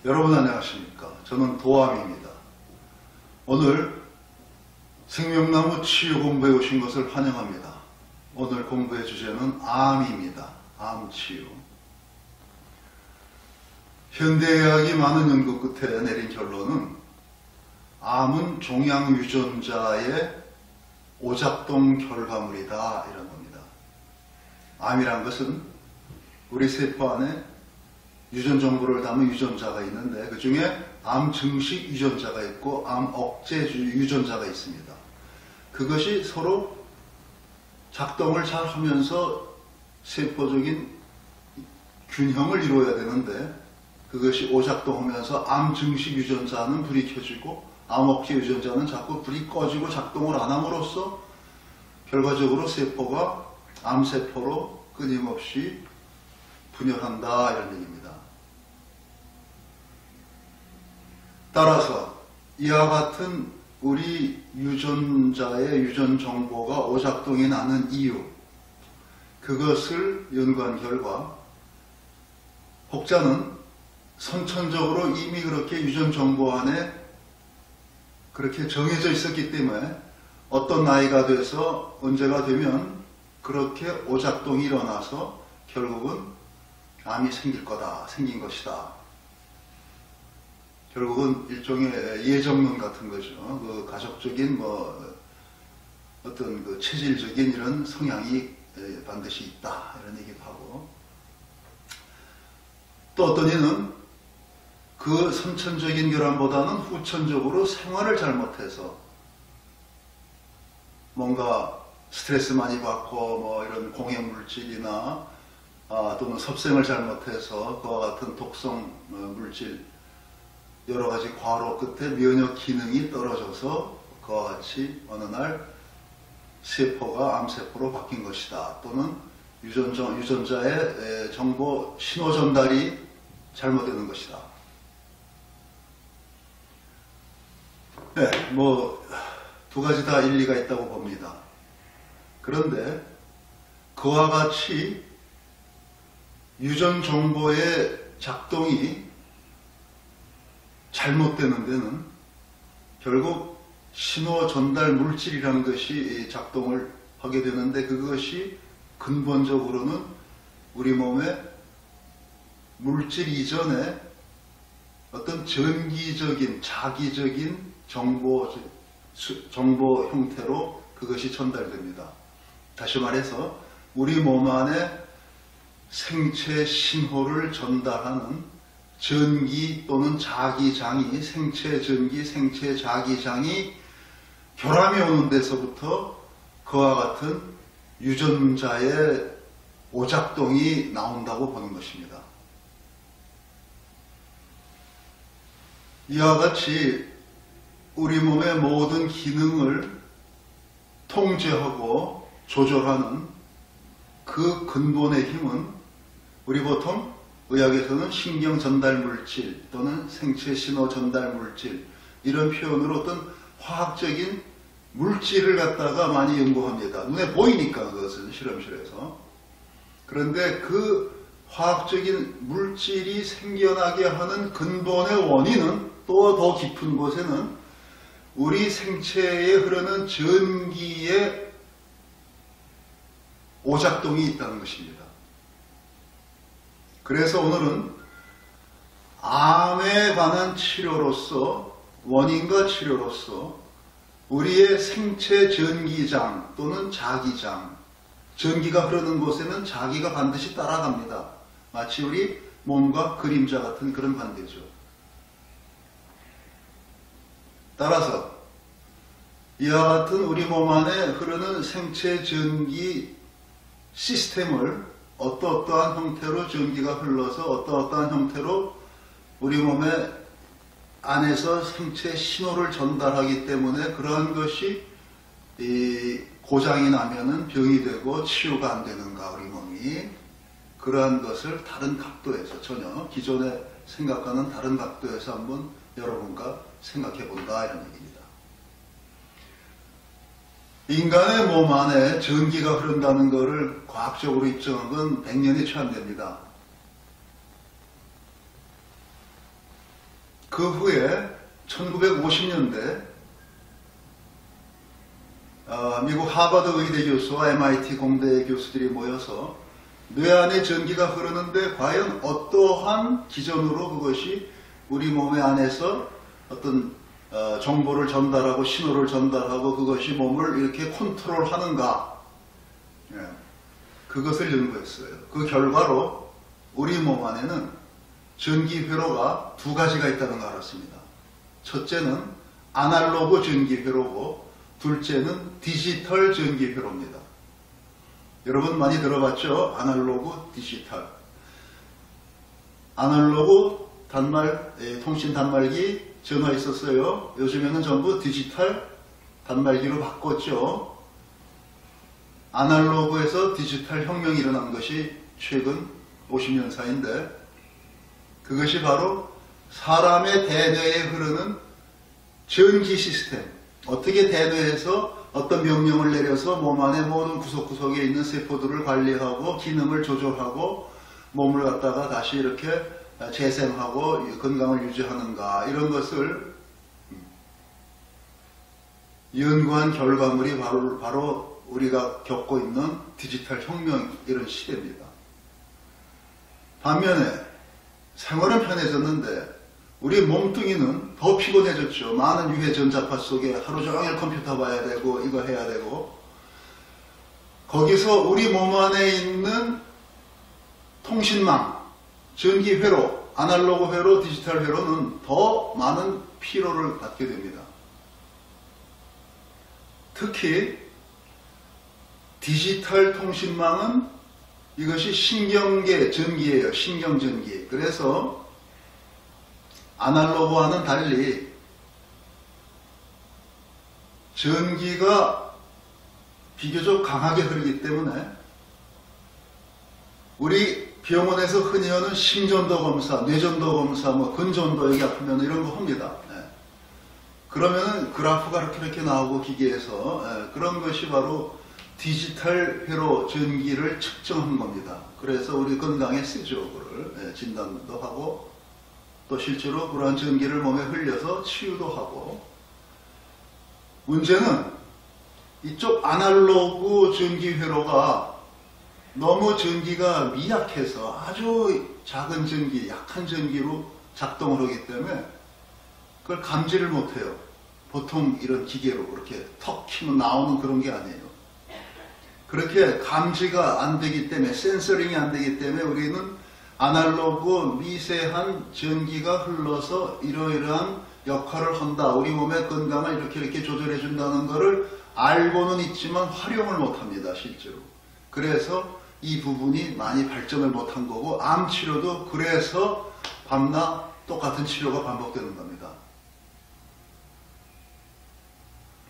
여러분 안녕하십니까? 저는 도암입니다. 오늘 생명나무 치유 공부해 오신 것을 환영합니다. 오늘 공부의 주제는 암입니다. 암치유. 현대의학이 많은 연구 끝에 내린 결론은 암은 종양 유전자의 오작동 결과물이다 이런 겁니다. 암이란 것은 우리 세포 안에 유전 정보를 담은 유전자가 있는데 그 중에 암 증식 유전자가 있고 암 억제 유전자가 있습니다. 그것이 서로 작동을 잘 하면서 세포적인 균형을 이루어야 되는데 그것이 오작동하면서 암 증식 유전자는 불이 켜지고 암 억제 유전자는 자꾸 불이 꺼지고 작동을 안 함으로써 결과적으로 세포가 암세포로 끊임없이 분열한다 이런 얘기입니다. 따라서 이와 같은 우리 유전자의 유전 정보가 오작동이 나는 이유, 그것을 연구한 결과 혹자는 선천적으로 이미 그렇게 유전 정보 안에 그렇게 정해져 있었기 때문에 어떤 나이가 돼서 언제가 되면 그렇게 오작동이 일어나서 결국은 암이 생긴 것이다. 결국은 일종의 예정론 같은 거죠. 그 가족적인 어떤 그 체질적인 이런 성향이 반드시 있다 이런 얘기도 하고, 또 어떤 이는 그 선천적인 결함보다는 후천적으로 생활을 잘못해서 뭔가 스트레스 많이 받고 이런 공해물질이나 또는 섭생을 잘못해서 그와 같은 독성 물질 여러 가지 과로 끝에 면역 기능이 떨어져서 그와 같이 어느 날 세포가 암세포로 바뀐 것이다. 또는 유전자의 정보 신호 전달이 잘못되는 것이다. 네, 두 가지 다 일리가 있다고 봅니다. 그런데 그와 같이 유전 정보의 작동이 잘못되는 데는 결국 신호 전달 물질이라는 것이 작동을 하게 되는데 그것이 근본적으로는 우리 몸에 물질 이전에 어떤 전기적인 자기적인 정보 형태로 그것이 전달됩니다. 다시 말해서 우리 몸 안에 생체 신호를 전달하는 전기 또는 자기장이, 생체 전기, 생체 자기장이 결함이 오는 데서부터 그와 같은 유전자의 오작동이 나온다고 보는 것입니다. 이와 같이 우리 몸의 모든 기능을 통제하고 조절하는 그 근본의 힘은 우리 보통 의학에서는 신경 전달 물질 또는 생체 신호 전달 물질 이런 표현으로 어떤 화학적인 물질을 갖다가 많이 연구합니다. 눈에 보이니까 그것은 실험실에서. 그런데 그 화학적인 물질이 생겨나게 하는 근본의 원인은 또 더 깊은 곳에는 우리 생체에 흐르는 전기의 오작동이 있다는 것입니다. 그래서 오늘은 암에 관한 치료로서, 원인과 치료로서 우리의 생체 전기장 또는 자기장, 전기가 흐르는 곳에는 자기가 반드시 따라갑니다. 마치 우리 몸과 그림자 같은 그런 관계죠. 따라서 이와 같은 우리 몸 안에 흐르는 생체 전기 시스템을 어떠한 형태로 전기가 흘러서 어떠한 형태로 우리 몸의 안에서 생체 신호를 전달하기 때문에 그러한 것이 고장이 나면은 병이 되고 치유가 안 되는가 우리 몸이, 그러한 것을 다른 각도에서 전혀 기존에 생각하는 다른 각도에서 한번 여러분과 생각해 본다 이런 얘기입니다. 인간의 몸 안에 전기가 흐른다는 것을 과학적으로 입증한 건 100년이 채 안 됩니다. 그 후에 1950년대 미국 하버드 의대 교수와 MIT 공대 교수들이 모여서 뇌 안에 전기가 흐르는데 과연 어떠한 기전으로 그것이 우리 몸의 안에서 어떤 정보를 전달하고 신호를 전달하고 그것이 몸을 이렇게 컨트롤하는가, 그것을 연구했어요. 그 결과로 우리 몸 안에는 전기 회로가 두 가지가 있다는 걸 알았습니다. 첫째는 아날로그 전기 회로고 둘째는 디지털 전기 회로입니다. 여러분 많이 들어봤죠? 아날로그, 디지털. 아날로그 통신 단말기 전화 있었어요. 요즘에는 전부 디지털 단말기로 바꿨죠. 아날로그에서 디지털 혁명이 일어난 것이 최근 50년 사이인데, 그것이 바로 사람의 대뇌에 흐르는 전기 시스템, 어떻게 대뇌에서 어떤 명령을 내려서 몸 안의 모든 구석구석에 있는 세포들을 관리하고 기능을 조절하고 몸을 갖다가 다시 이렇게 재생하고 건강을 유지하는가, 이런 것을 연구한 결과물이 바로 우리가 겪고 있는 디지털 혁명, 이런 시대입니다. 반면에 생활은 편해졌는데 우리 몸뚱이는 더 피곤해졌죠. 많은 유해 전자파 속에 하루 종일 컴퓨터 봐야 되고 이거 해야 되고, 거기서 우리 몸 안에 있는 통신망, 전기 회로, 아날로그 회로, 디지털 회로는 더 많은 피로를 받게 됩니다. 특히 디지털 통신망은 이것이 신경계 전기예요. 신경전기. 그래서 아날로그와는 달리 전기가 비교적 강하게 흐르기 때문에 우리 병원에서 흔히 하는 심전도 검사, 뇌전도 검사, 근전도 여기 아프면 이런 거 합니다. 그러면은 그래프가 이렇게 나오고 기계에서, 그런 것이 바로 디지털 회로 전기를 측정한 겁니다. 그래서 우리 건강에 쓰죠. 그걸 진단도 하고 또 실제로 그러한 전기를 몸에 흘려서 치유도 하고. 문제는 이쪽 아날로그 전기 회로가 너무 전기가 미약해서 아주 작은 전기, 약한 전기로 작동을 하기 때문에 그걸 감지를 못해요. 보통 이런 기계로 이렇게 턱 키면 나오는 그런 게 아니에요. 그렇게 감지가 안 되기 때문에, 센서링이 안 되기 때문에 우리는 아날로그 미세한 전기가 흘러서 이러이러한 역할을 한다, 우리 몸의 건강을 이렇게 조절해 준다는 것을 알고는 있지만 활용을 못합니다. 실제로. 그래서 이 부분이 많이 발전을 못한 거고, 암 치료도 그래서 밤낮 똑같은 치료가 반복되는 겁니다.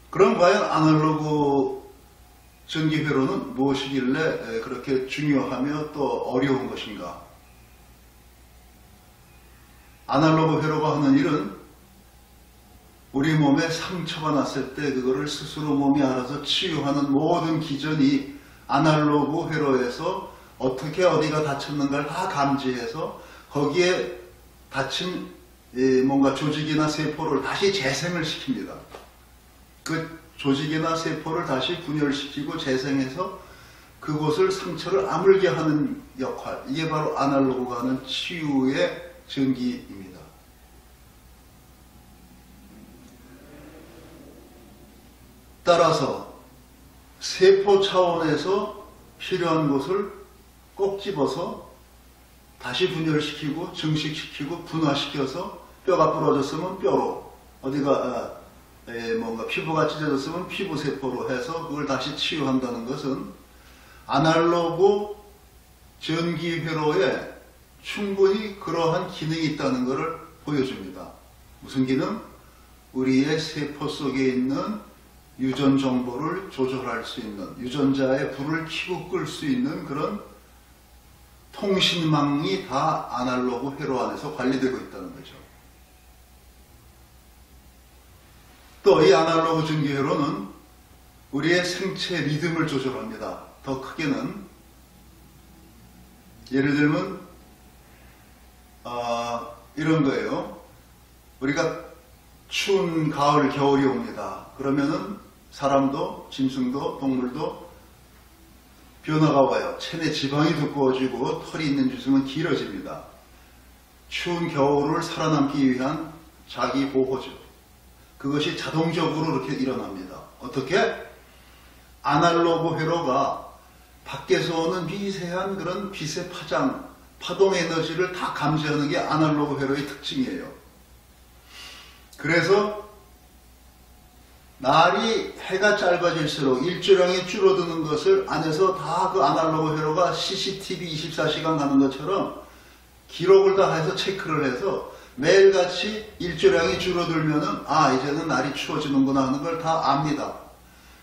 그럼 과연 아날로그 전기 회로는 무엇이길래 그렇게 중요하며 또 어려운 것인가? 아날로그 회로가 하는 일은 우리 몸에 상처가 났을 때 그거를 스스로 몸이 알아서 치유하는 모든 기전이 아날로그 회로에서 어떻게 어디가 다쳤는가를 다 감지해서 거기에 다친 뭔가 조직이나 세포를 다시 재생을 시킵니다. 그 조직이나 세포를 다시 분열시키고 재생해서 그곳을 상처를 아물게 하는 역할, 이게 바로 아날로그가 하는 치유의 전기입니다. 따라서 세포 차원에서 필요한 것을 꼭 집어서 다시 분열시키고 증식시키고 분화시켜서 뼈가 부러졌으면 뼈로, 어디가 뭔가 피부가 찢어졌으면 피부세포로 해서 그걸 다시 치유한다는 것은 아날로그 전기회로에 충분히 그러한 기능이 있다는 것을 보여줍니다. 무슨 기능? 우리의 세포 속에 있는 유전 정보를 조절할 수 있는, 유전자의 불을 켜고 끌 수 있는 그런 통신망이 다 아날로그 회로 안에서 관리되고 있다는 거죠. 또 이 아날로그 전기회로는 우리의 생체 리듬을 조절합니다. 더 크게는 예를 들면 이런 거예요. 우리가 추운 가을, 겨울이 옵니다. 그러면은 사람도, 짐승도, 동물도 변화가 와요. 체내 지방이 두꺼워지고 털이 있는 짐승은 길어집니다. 추운 겨울을 살아남기 위한 자기 보호죠. 그것이 자동적으로 이렇게 일어납니다. 어떻게? 아날로그 회로가 밖에서 오는 미세한 그런 빛의 파장, 파동 에너지를 다 감지하는 게 아날로그 회로의 특징이에요. 그래서 날이 해가 짧아질수록 일조량이 줄어드는 것을 안에서 다 그 아날로그 회로가 CCTV 24시간 가는 것처럼 기록을 다 해서 체크를 해서 매일같이 일조량이 줄어들면은 이제는 날이 추워지는구나 하는 걸 다 압니다.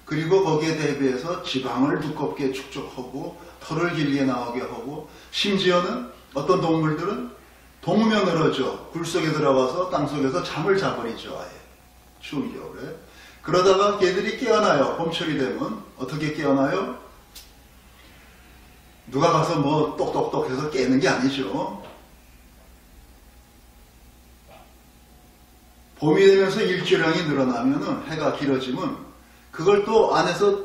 그리고 거기에 대비해서 지방을 두껍게 축적하고 털을 길게 나오게 하고 심지어는 어떤 동물들은 동면을 하죠. 굴 속에 들어가서 땅속에서 잠을 자버리죠. 아예 추운 겨울에. 그러다가 걔들이 깨어나요. 봄철이 되면. 어떻게 깨어나요? 누가 가서 뭐 똑똑똑 해서 깨는 게 아니죠. 봄이 되면서 일조량이 늘어나면은 해가 길어지면 그걸 또 안에서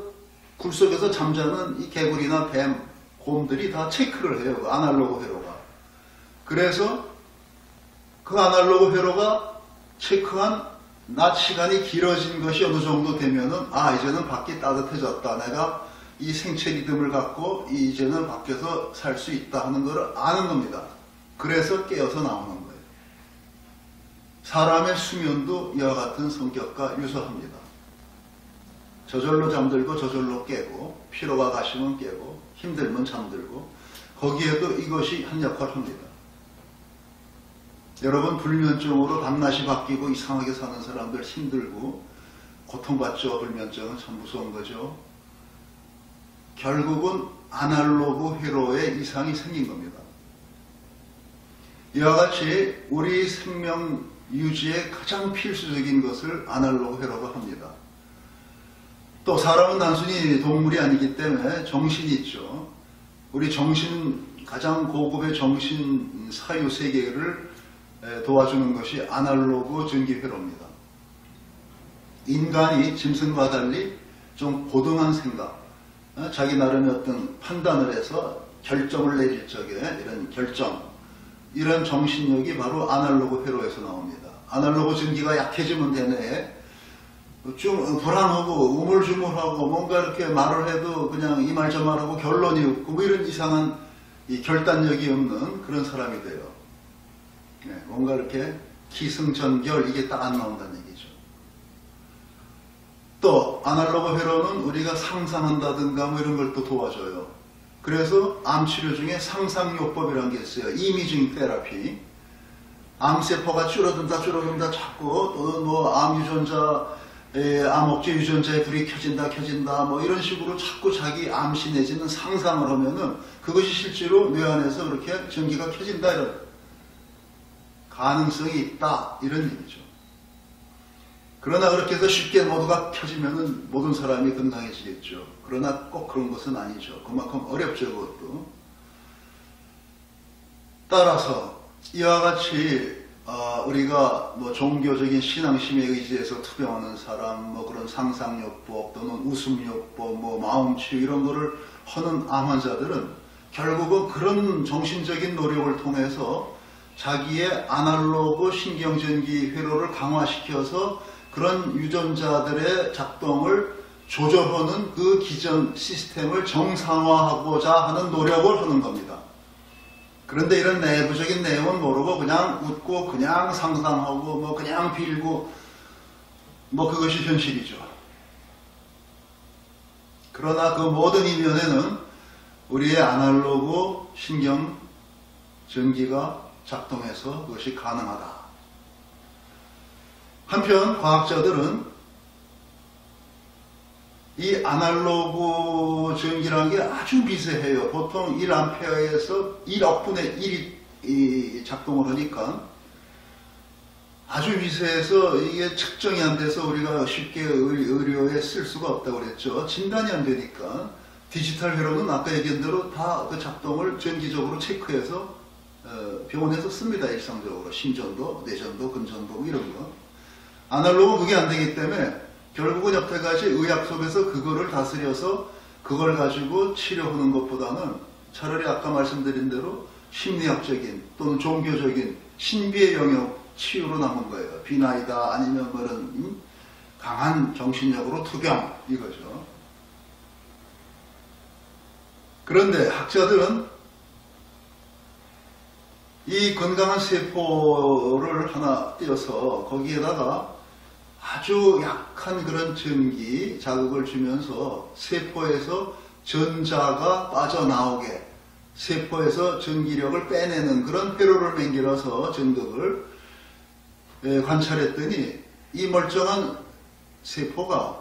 굴 속에서 잠자는 이 개구리나 뱀, 곰들이 다 체크를 해요. 그 아날로그 회로가. 그래서 그 아날로그 회로가 체크한 낮 시간이 길어진 것이 어느 정도 되면은 이제는 밖이 따뜻해졌다. 내가 이 생체 리듬을 갖고 이제는 밖에서 살 수 있다 하는 것을 아는 겁니다. 그래서 깨어서 나오는 거예요. 사람의 수면도 이와 같은 성격과 유사합니다. 저절로 잠들고 저절로 깨고 피로가 가시면 깨고 힘들면 잠들고 거기에도 이것이 한 역할을 합니다. 여러분 불면증으로 밤낮이 바뀌고 이상하게 사는 사람들 힘들고 고통받죠. 불면증은 참 무서운 거죠. 결국은 아날로그 회로에 이상이 생긴 겁니다. 이와 같이 우리 생명 유지에 가장 필수적인 것을 아날로그 회로가 합니다. 또 사람은 단순히 동물이 아니기 때문에 정신이 있죠. 우리 정신, 가장 고급의 정신 사유 세계를 도와주는 것이 아날로그 전기회로입니다. 인간이 짐승과 달리 좀 고등한 생각, 자기 나름의 어떤 판단을 해서 결정을 내릴 적에 이런 결정, 이런 정신력이 바로 아날로그 회로에서 나옵니다. 아날로그 전기가 약해지면 되네. 좀 불안하고 우물쭈물하고 뭔가 이렇게 말을 해도 그냥 이 말 저 말하고 결론이 없고 뭐 이런 이상한 이 결단력이 없는 그런 사람이 돼요. 뭔가 이렇게 기승전결 이게 딱 안 나온다는 얘기죠. 또 아날로그 회로는 우리가 상상한다든가 뭐 이런 걸 또 도와줘요. 그래서 암 치료 중에 상상요법이라는 게 있어요. 이미징 테라피. 암세포가 줄어든다 자꾸 또는 뭐 암 유전자, 암억제 유전자에 불이 켜진다 뭐 이런 식으로 자꾸 자기 암시 내지는 상상을 하면은 그것이 실제로 뇌 안에서 그렇게 전기가 켜진다 이런 가능성이 있다 이런 얘기죠. 그러나 그렇게 해서 쉽게 모두가 켜지면은 모든 사람이 건강해지겠죠. 그러나 꼭 그런 것은 아니죠. 그만큼 어렵죠, 그것도. 따라서 이와 같이 우리가 뭐 종교적인 신앙심에 의지해서 투병하는 사람, 뭐 그런 상상요법 또는 웃음요법, 뭐 마음치유 이런 거를 하는 암 환자들은 결국은 그런 정신적인 노력을 통해서 자기의 아날로그 신경전기 회로를 강화시켜서 그런 유전자들의 작동을 조절하는 그 기전 시스템을 정상화하고자 하는 노력을 하는 겁니다. 그런데 이런 내부적인 내용은 모르고 그냥 웃고 그냥 상상하고 뭐 그냥 빌고 뭐 그것이 현실이죠. 그러나 그 모든 이면에는 우리의 아날로그 신경 전기가 작동해서 그것이 가능하다. 한편 과학자들은 이 아날로그 전기라는 게 아주 미세해요. 보통 1A에서 1억분의 1이 작동을 하니까 아주 미세해서 이게 측정이 안 돼서 우리가 쉽게 의료에 쓸 수가 없다고 그랬죠. 진단이 안 되니까 디지털 회로는 아까 얘기한 대로 다 그 작동을 전기적으로 체크해서 병원에서 씁니다. 일상적으로. 심전도, 뇌전도, 근전도 이런 거. 아날로그는 그게 안 되기 때문에 결국은 여태까지 의학 속에서 그거를 다스려서 그걸 가지고 치료하는 것보다는 차라리 아까 말씀드린 대로 심리학적인 또는 종교적인 신비의 영역 치유로 남은 거예요. 비나이다 아니면 그런 강한 정신력으로 투병 이거죠. 그런데 학자들은 이 건강한 세포를 하나 띄어서 거기에다가 아주 약한 그런 전기 자극을 주면서 세포에서 전자가 빠져나오게 세포에서 전기력을 빼내는 그런 회로를 맹길어서 전극을 관찰했더니 이 멀쩡한 세포가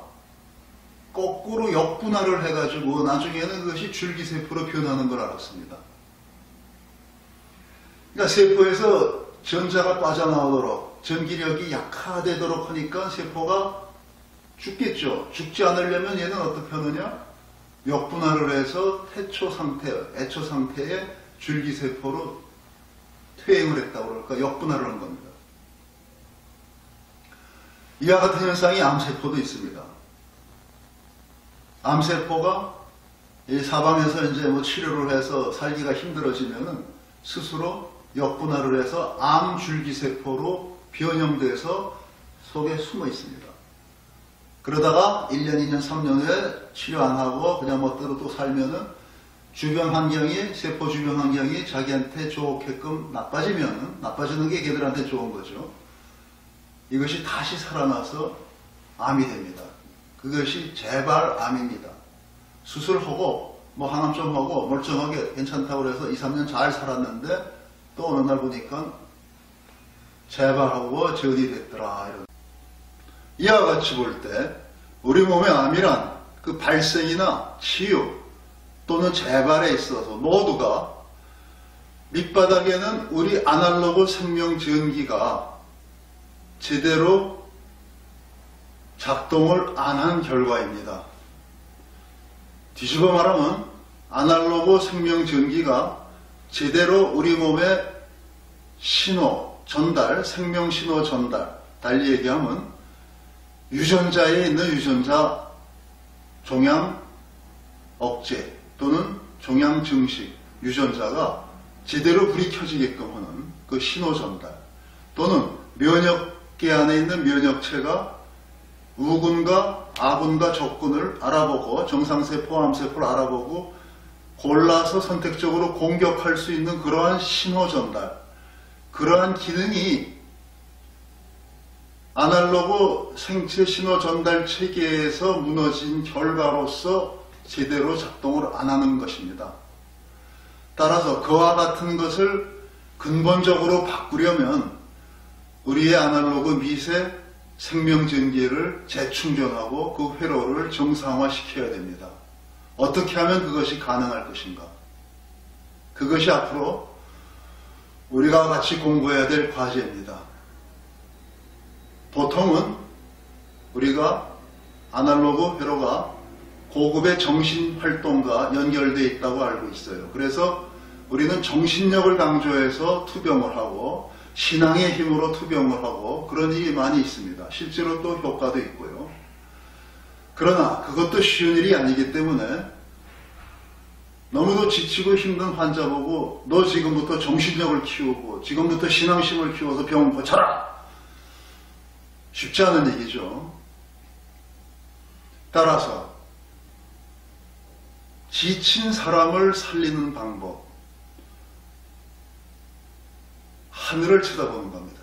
거꾸로 역분할을 해가지고 나중에는 그것이 줄기세포로 변하는 걸 알았습니다. 그러니까 세포에서 전자가 빠져나오도록 전기력이 약화되도록 하니까 세포가 죽겠죠. 죽지 않으려면 얘는 어떻게 하느냐? 역분할을 해서 애초 상태의 줄기세포로 퇴행을 했다고 그럴까? 역분할을 한 겁니다. 이와 같은 현상이 암세포도 있습니다. 암세포가 이 사방에서 이제 뭐 치료를 해서 살기가 힘들어지면은 스스로 역분할을 해서 암줄기세포로 변형돼서 속에 숨어 있습니다. 그러다가 1년, 2년, 3년 후에 치료 안 하고 그냥 멋대로 또 살면은 주변 환경이, 세포 주변 환경이 자기한테 좋게끔 나빠지는 게 걔들한테 좋은 거죠. 이것이 다시 살아나서 암이 됩니다. 그것이 재발암입니다. 수술하고 뭐 항암 좀 하고 멀쩡하게 괜찮다고 해서 2, 3년 잘 살았는데 또 어느 날 보니까 재발하고 전이 됐더라. 이런. 이와 같이 볼 때 우리 몸의 암이란 그 발생이나 치유 또는 재발에 있어서 모두가 밑바닥에는 우리 아날로그 생명전기가 제대로 작동을 안 한 결과입니다. 뒤집어 말하면 아날로그 생명전기가 제대로 우리 몸에 신호 전달, 생명신호 전달, 달리 얘기하면 유전자에 있는 유전자 종양 억제 또는 종양 증식 유전자가 제대로 불이 켜지게끔 하는 그 신호 전달 또는 면역계 안에 있는 면역체가 우군과 아군과 적군을 알아보고 정상세포, 암세포를 알아보고 골라서 선택적으로 공격할 수 있는 그러한 신호 전달, 그러한 기능이 아날로그 생체 신호 전달 체계에서 무너진 결과로서 제대로 작동을 안 하는 것입니다. 따라서 그와 같은 것을 근본적으로 바꾸려면 우리의 아날로그 미세 생명전기를 재충전하고 그 회로를 정상화시켜야 됩니다. 어떻게 하면 그것이 가능할 것인가? 그것이 앞으로 우리가 같이 공부해야 될 과제입니다. 보통은 우리가 아날로그 회로가 고급의 정신활동과 연결되어 있다고 알고 있어요. 그래서 우리는 정신력을 강조해서 투병을 하고 신앙의 힘으로 투병을 하고 그런 일이 많이 있습니다. 실제로 또 효과도 있고요. 그러나 그것도 쉬운 일이 아니기 때문에 너무도 지치고 힘든 환자 보고 너 지금부터 정신력을 키우고 지금부터 신앙심을 키워서 병 고쳐라! 쉽지 않은 얘기죠. 따라서 지친 사람을 살리는 방법, 하늘을 쳐다보는 겁니다.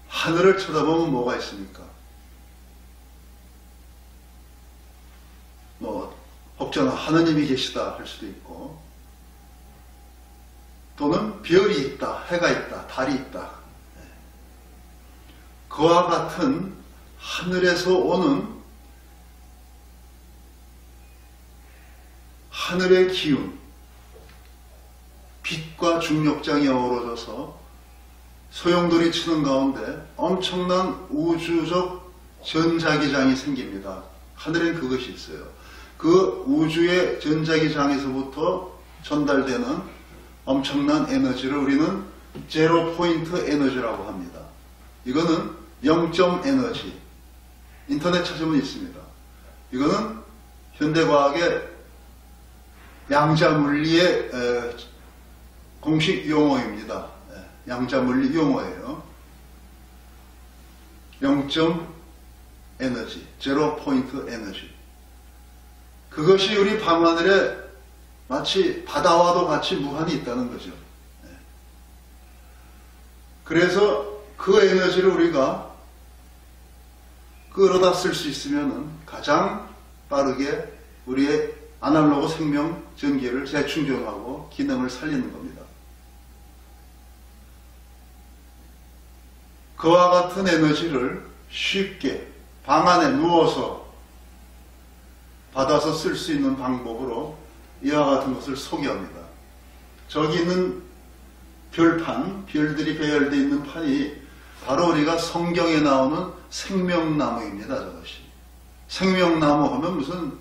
하늘을 쳐다보면 뭐가 있습니까? 혹자는 하느님이 계시다 할 수도 있고 또는 별이 있다, 해가 있다, 달이 있다. 그와 같은 하늘에서 오는 하늘의 기운, 빛과 중력장이 어우러져서 소용돌이 치는 가운데 엄청난 우주적 전자기장이 생깁니다. 하늘엔 그것이 있어요. 그 우주의 전자기장에서부터 전달되는 엄청난 에너지를 우리는 제로 포인트 에너지라고 합니다. 이거는 0점 에너지. 인터넷 찾으면 있습니다. 이거는 현대과학의 양자물리의 공식 용어입니다. 양자물리 용어예요. 0점 에너지, 제로 포인트 에너지. 그것이 우리 밤하늘에 마치 바다와도 같이 무한히 있다는 거죠. 그래서 그 에너지를 우리가 끌어다 쓸 수 있으면 가장 빠르게 우리의 아날로그 생명 전기를 재충전하고 기능을 살리는 겁니다. 그와 같은 에너지를 쉽게 방 안에 누워서 받아서 쓸 수 있는 방법으로 이와 같은 것을 소개합니다. 저기 있는 별판, 별들이 배열되어 있는 판이 바로 우리가 성경에 나오는 생명나무입니다. 저것이. 생명나무 하면 무슨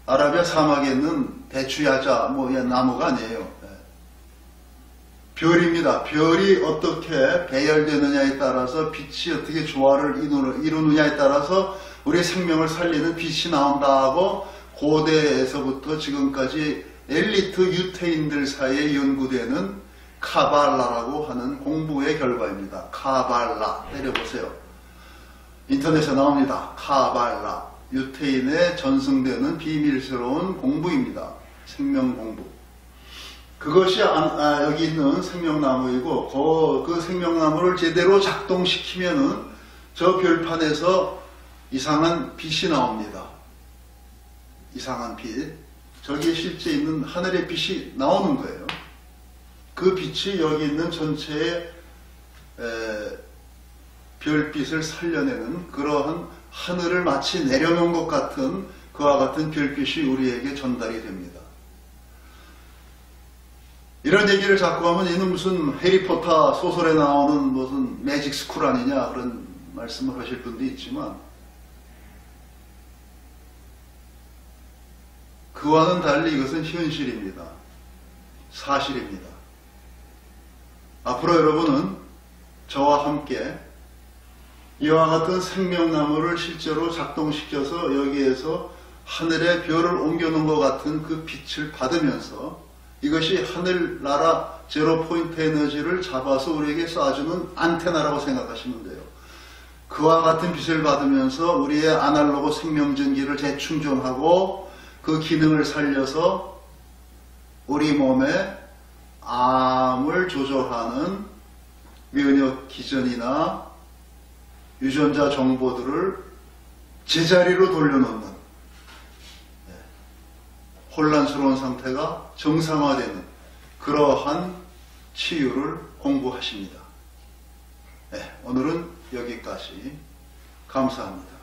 아라비아 사막에 있는 대추야자 나무가 아니에요. 별입니다. 별이 어떻게 배열되느냐에 따라서 빛이 어떻게 조화를 이루느냐에 따라서 우리의 생명을 살리는 빛이 나온다고 고대에서부터 지금까지 엘리트 유태인들 사이에 연구되는 카발라라고 하는 공부의 결과입니다. 카발라 때려보세요. 인터넷에 나옵니다. 카발라. 유태인에 전승되는 비밀스러운 공부입니다. 생명 공부. 그것이 여기 있는 생명나무이고 그 생명나무를 제대로 작동시키면은 저 별판에서 이상한 빛이 나옵니다. 이상한 빛. 저기 실제 있는 하늘의 빛이 나오는 거예요. 그 빛이 여기 있는 전체의 별빛을 살려내는 그러한 하늘을 마치 내려놓은 것 같은 그와 같은 별빛이 우리에게 전달이 됩니다. 이런 얘기를 자꾸 하면 이는 무슨 해리포터 소설에 나오는 무슨 매직 스쿨 아니냐 그런 말씀을 하실 분도 있지만 그와는 달리 이것은 현실입니다. 사실입니다. 앞으로 여러분은 저와 함께 이와 같은 생명나무를 실제로 작동시켜서 여기에서 하늘의 별을 옮겨놓은 것 같은 그 빛을 받으면서 이것이 하늘나라 제로 포인트 에너지를 잡아서 우리에게 쏴주는 안테나라고 생각하시면 돼요. 그와 같은 빛을 받으면서 우리의 아날로그 생명전기를 재충전하고 그 기능을 살려서 우리 몸에 암을 조절하는 면역 기전이나 유전자 정보들을 제자리로 돌려놓는 혼란스러운 상태가 정상화되는 그러한 치유를 공부하십니다. 오늘은 여기까지. 감사합니다.